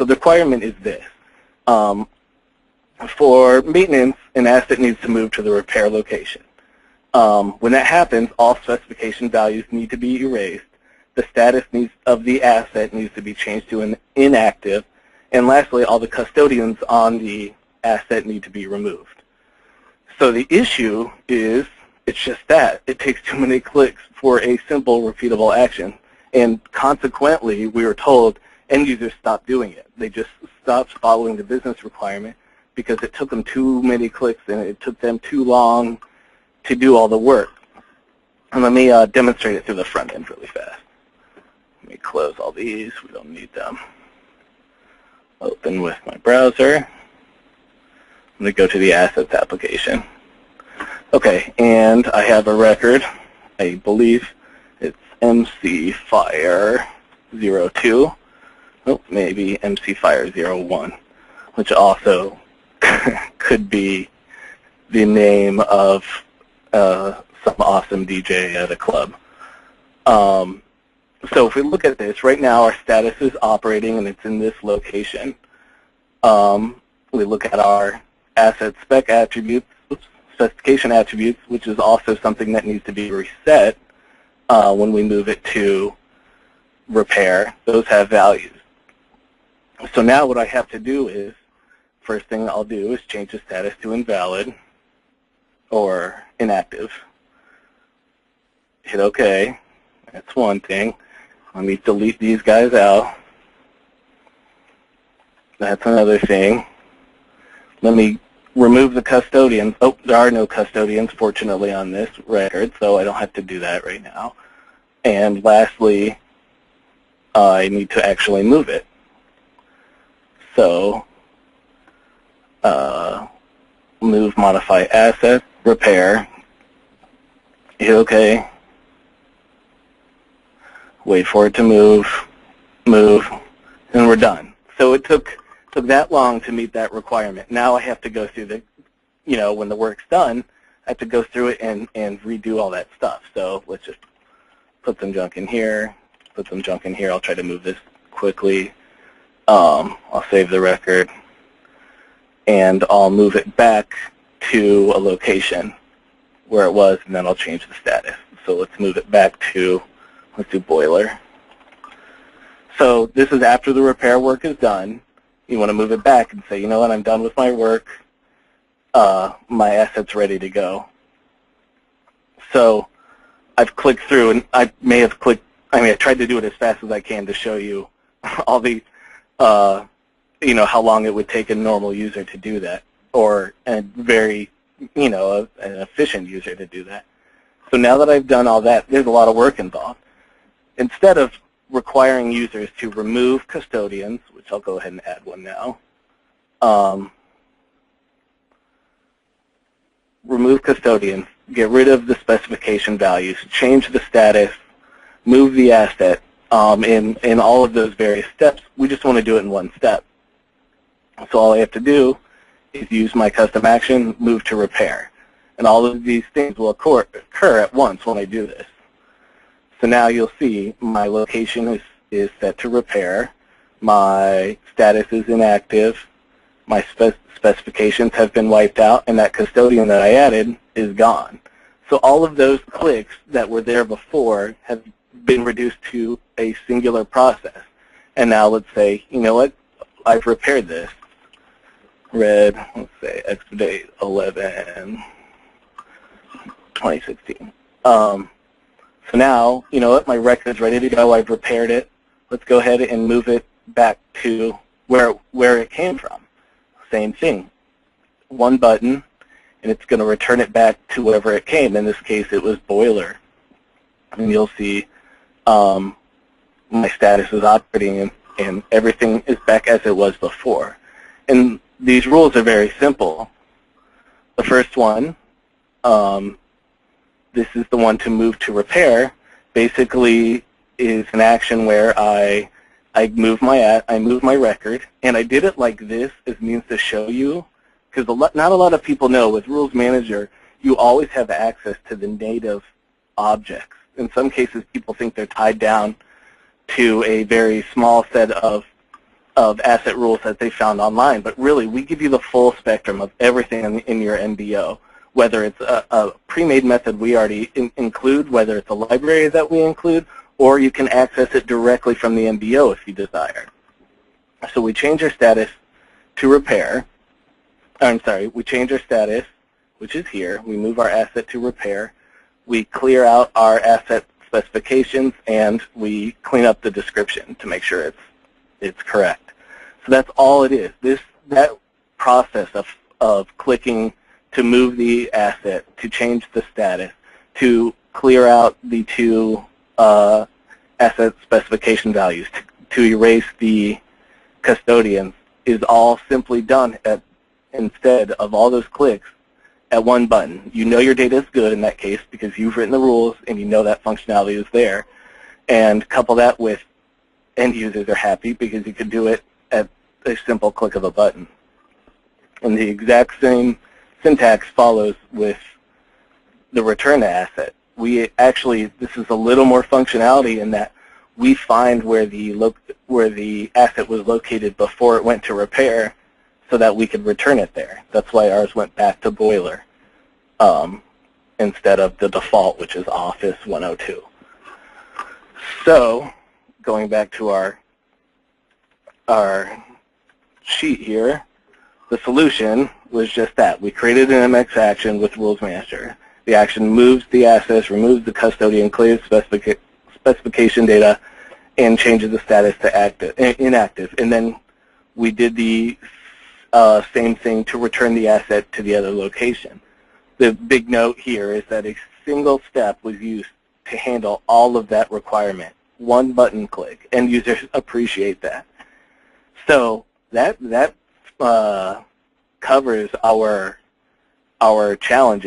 So the requirement is this. For maintenance, an asset needs to move to the repair location. When that happens, all specification values need to be erased. The status of the asset needs to be changed to an inactive. And lastly, all the custodians on the asset need to be removed. So the issue is, it's just that. It takes too many clicks for a simple, repeatable action. And consequently, we were told end users stopped doing it. They just stopped following the business requirement because it took them too many clicks and it took them too long to do all the work. And let me demonstrate it through the front end really fast. Let me close all these. We don't need them. Open with my browser. I'm going to go to the assets application. Okay, and I have a record. I believe it's MC Fire 02. Oh, maybe MC Fire 01, which also could be the name of some awesome DJ at a club. So if we look at this, right now our status is operating and it's in this location. We look at our asset spec attributes, specification attributes, which is also something that needs to be reset when we move it to repair. Those have values. So now what I have to do is, first thing I'll do is change the status to invalid or inactive. Hit OK. That's one thing. Let me delete these guys out. That's another thing. Let me remove the custodians. Oh, there are no custodians, fortunately, on this record, so I don't have to do that right now. And lastly, I need to actually move it. So, move, modify asset, repair, hit OK, wait for it to move, and we're done. So it took that long to meet that requirement. Now I have to go through the, when the work's done, I have to go through it and redo all that stuff. So let's just put some junk in here, put some junk in here. I'll try to move this quickly. I'll save the record, and I'll move it back to a location where it was, and then I'll change the status. So let's move it back to, let's do boiler. So this is after the repair work is done. You want to move it back and say, you know what, I'm done with my work. My asset's ready to go. So I've clicked through, and I may have clicked, I tried to do it as fast as I can to show you all the, how long it would take a normal user to do that, or a very, an efficient user to do that. So now that I've done all that, there's a lot of work involved. Instead of requiring users to remove custodians, which I'll go ahead and add one now, remove custodians, get rid of the specification values, change the status, move the asset, in all of those various steps. We just want to do it in one step. So all I have to do is use my custom action, move to repair. And all of these things will occur at once when I do this. So now you'll see my location is set to repair, my status is inactive, my specifications have been wiped out, and that custodian that I added is gone. So all of those clicks that were there before have been reduced to a singular process. And now let's say, you know what, I've repaired this. Red, let's say expedite 11, 2016. So now, you know what, my record's ready to go, I've repaired it. Let's go ahead and move it back to where it came from. Same thing, one button, and it's going to return it back to wherever it came. In this case, it was boiler. And you'll see my status is operating and everything is back as it was before. And these rules are very simple. The first one, this is the one to move to repair, basically is an action where I move my record, and I did it like this as means to show you, because not a lot of people know with Rules Manager, you always have access to the native objects. In some cases, people think they're tied down to a very small set of asset rules that they found online, but really we give you the full spectrum of everything in your MBO, whether it's a pre-made method we already include, whether it's a library that we include, or you can access it directly from the MBO if you desire. So we change our status to repair. We change our status, which is here. We move our asset to repair. We clear out our asset specifications, and we clean up the description to make sure it's correct. So that's all it is. That process of clicking to move the asset, to change the status, to clear out the two asset specification values, to erase the custodians, is all simply done instead of all those clicks at one button. You know your data is good in that case because you've written the rules and you know that functionality is there. And couple that with end users are happy because you can do it at a simple click of a button. And the exact same syntax follows with the return asset. We actually, this is a little more functionality in that we find where the asset was located before it went to repair so that we could return it there. That's why ours went back to boiler instead of the default, which is Office 102. So going back to our sheet here, the solution was just that. We created an MX action with RulesManager. The action moves the assets, removes the custodian, clears specification data, and changes the status to inactive. And then we did the same thing to return the asset to the other location. The big note here is that a single step was used to handle all of that requirement. One button click. End users appreciate that. So that covers our challenges.